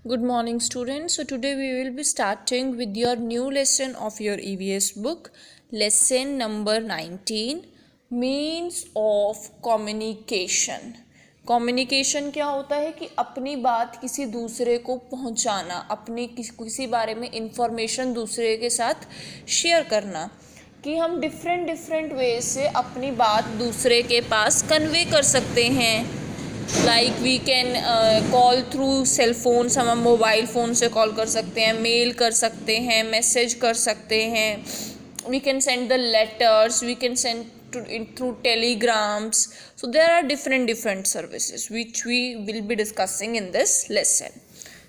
Good morning, students. So today we will be starting with your new lesson of your EVS book, lesson number 19, means of communication. Communication क्या होता है कि अपनी बात किसी दूसरे को पहुंचाना, अपनी किसी बारे में इंफॉर्मेशन दूसरे के साथ शेयर करना, कि हम डिफरेंट वे से अपनी बात दूसरे के पास कन्वे कर सकते हैं. Like we can call through cell phones, हम मोबाइल फ़ोन से कॉल कर सकते हैं, मेल कर सकते हैं, मैसेज कर सकते हैं. We can send the letters, we can send through telegrams. So there are different services which we will be discussing in this lesson.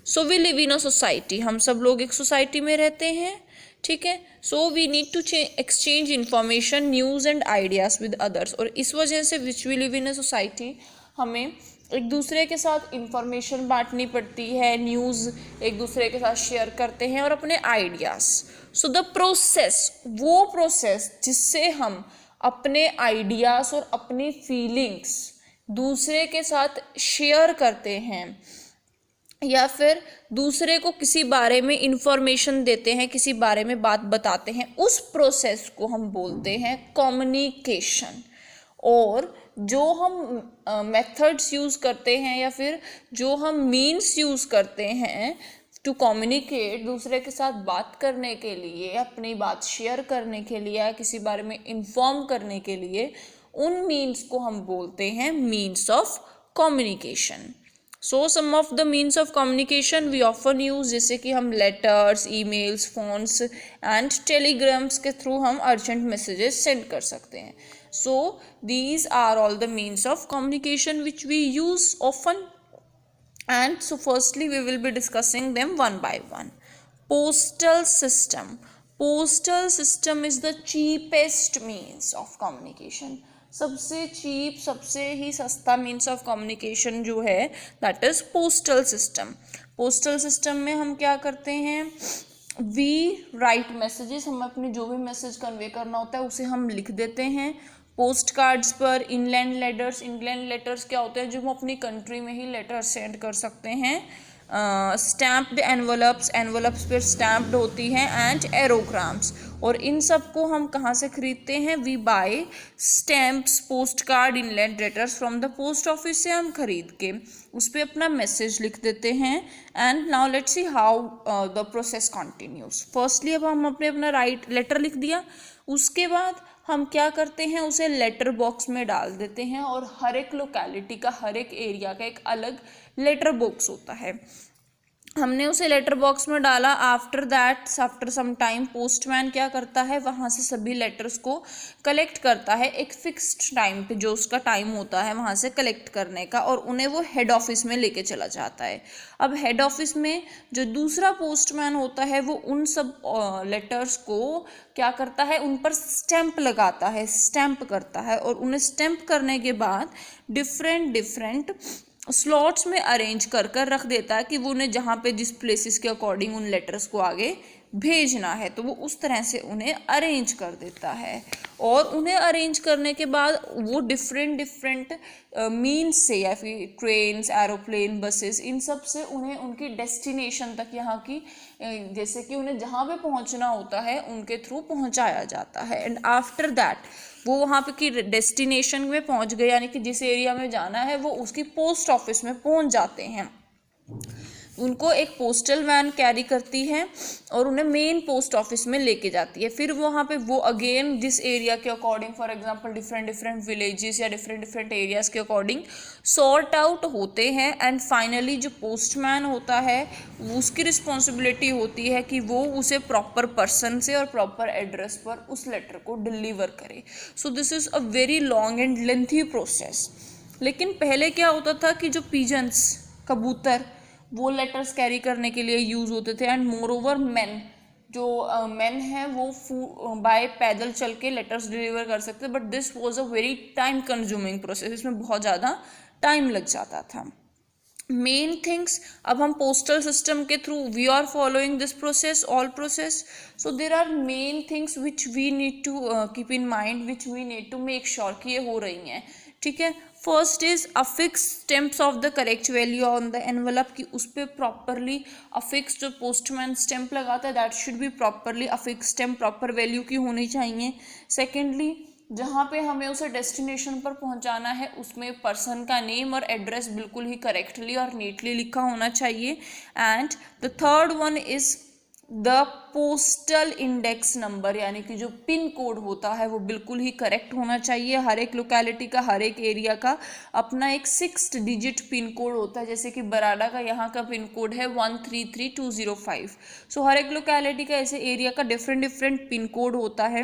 So we live in a society, हम सब लोग एक सोसाइटी में रहते हैं, ठीक है. So we need to exchange information, news and ideas with others. और इस वजह से which we live in a society, हमें एक दूसरे के साथ इंफॉर्मेशन बांटनी पड़ती है, न्यूज़ एक दूसरे के साथ शेयर करते हैं और अपने आइडियाज़. सो द प्रोसेस, वो प्रोसेस जिससे हम अपने आइडियाज़ और अपनी फीलिंग्स दूसरे के साथ शेयर करते हैं या फिर दूसरे को किसी बारे में इंफॉर्मेशन देते हैं, किसी बारे में बात बताते हैं, उस प्रोसेस को हम बोलते हैं कम्युनिकेशन. और जो हम मेथड्स यूज़ करते हैं या फिर जो हम मीन्स यूज़ करते हैं टू कम्युनिकेट, दूसरे के साथ बात करने के लिए, अपनी बात शेयर करने के लिए या किसी बारे में इन्फॉर्म करने के लिए, उन मीन्स को हम बोलते हैं means of communication. So some of the means of communication we often use, जैसे कि हम letters, emails, phones and telegrams के थ्रू हम अर्जेंट मैसेजेस सेंड कर सकते हैं. So these are all the means of communication which we use often, and so firstly we will be discussing them one by one. Postal system. Postal system is the cheapest means of communication. सबसे cheap, सबसे ही सस्ता means of communication जो है that is postal system. Postal system में हम क्या करते हैं, वी राइट मैसेजेस, हम अपनी जो भी मैसेज कन्वे करना होता है उसे हम लिख देते हैं पोस्ट कार्ड्स पर. इनलैंड लेटर्स क्या होते हैं, जो हम अपनी कंट्री में ही लेटर सेंड कर सकते हैं. स्टैम्प्ड एनवलप्स पर स्टैम्प्ड होती हैं, एंड एरोग्राम्स. और इन सब को हम कहाँ से खरीदते हैं, we buy stamps, postcard, inland letters from the post office से हम खरीद के उस पर अपना मैसेज लिख देते हैं. And now let's see how the process continues. Firstly अब हम अपना राइट लेटर लिख दिया, उसके बाद हम क्या करते हैं, उसे लेटर बॉक्स में डाल देते हैं. और हर एक लोकेलिटी का, हर एक एरिया का एक अलग लेटर बॉक्स होता है. हमने उसे लेटर बॉक्स में डाला. आफ्टर सम टाइम पोस्टमैन क्या करता है, वहाँ से सभी लेटर्स को कलेक्ट करता है एक फिक्स्ड टाइम पे, जो उसका टाइम होता है वहाँ से कलेक्ट करने का, और उन्हें वो हेड ऑफिस में लेके चला जाता है. अब हेड ऑफिस में जो दूसरा पोस्टमैन होता है वो उन सब लेटर्स को क्या करता है, उन पर स्टैंप लगाता है, स्टैंप करता है. और उन्हें स्टैंप करने के बाद डिफरेंट स्लॉट्स में अरेंज कर रख देता है कि वो उन्हें जहाँ पे जिस प्लेसेस के अकॉर्डिंग उन लेटर्स को आगे भेजना है, तो वो उस तरह से उन्हें अरेंज कर देता है. और उन्हें अरेंज करने के बाद वो डिफरेंट मीन्स से, या फिर ट्रेन्स, एरोप्लेन, बसेस, इन सब से उन्हें उनकी डेस्टिनेशन तक, यहाँ की जैसे कि उन्हें जहाँ पे पहुँचना होता है उनके थ्रू पहुँचाया जाता है. एंड आफ्टर दैट वो वहाँ पे की डेस्टिनेशन में पहुँच गए, यानी कि जिस एरिया में जाना है वो उसकी पोस्ट ऑफिस में पहुँच जाते हैं. उनको एक पोस्टल वैन कैरी करती है और उन्हें मेन पोस्ट ऑफिस में लेके जाती है. फिर वहाँ पे वो अगेन जिस एरिया के according, for example different villages या डिफरेंट एरियाज़ के अकॉर्डिंग सॉर्ट आउट होते हैं. एंड फाइनली जो पोस्टमैन होता है उसकी रिस्पॉन्सिबिलिटी होती है कि वो उसे प्रॉपर पर्सन से और प्रॉपर एड्रेस पर उस लेटर को डिलीवर करे. So this is a very long and lengthy process. लेकिन पहले क्या होता था कि जो पिजन्स, कबूतर, वो लेटर्स कैरी करने के लिए यूज़ होते थे. एंड मोर ओवर मेन हैं वो बाय पैदल चल के लेटर्स डिलीवर कर सकते. But this was a very time consuming process, इसमें बहुत ज़्यादा टाइम लग जाता था. मेन थिंग्स, अब हम पोस्टल सिस्टम के through we are following this process, all process. So there are main things which we need to keep in mind, which we need to make sure कि ये हो रही हैं. ठीक है। First is affix stamps of the correct value on the envelope, कि उस पर प्रॉपरली अफिक्स जो पोस्टमैन स्टैम्प लगाता है that should be properly affix stamp, proper value की होनी चाहिए। सेकेंडली जहाँ पे हमें उसे डेस्टिनेशन पर पहुँचाना है उसमें पर्सन का नेम और एड्रेस बिल्कुल ही करेक्टली और नीटली लिखा होना चाहिए। And the third one is the postal index number, यानी कि जो पिन कोड होता है वो बिल्कुल ही करेक्ट होना चाहिए। हर एक लोकेलिटी का, हर एक एरिया का अपना एक 6 डिजिट पिन कोड होता है, जैसे कि बराडा का यहाँ का पिन कोड है 133205। सो हर एक लोकेलिटी का, ऐसे एरिया का डिफरेंट पिन कोड होता है।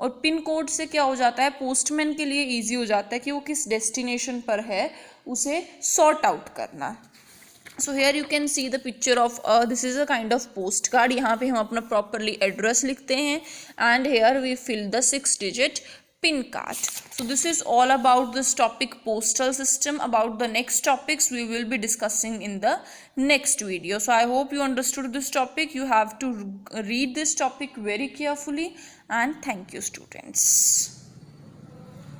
और पिन कोड से क्या हो जाता है, पोस्टमैन के लिए ईजी हो जाता है कि वो किस डेस्टिनेशन पर है उसे सॉर्ट आउट करना। So here you can see the picture of this is a kind of postcard. यहाँ पे हम अपना प्रॉपरली एड्रेस लिखते हैं and here we fill the 6 digit pin card. So this is all about this topic, postal system. About the next topics we will be discussing in the next video. So I hope you understood this topic. You have to read this topic very carefully, and thank you students.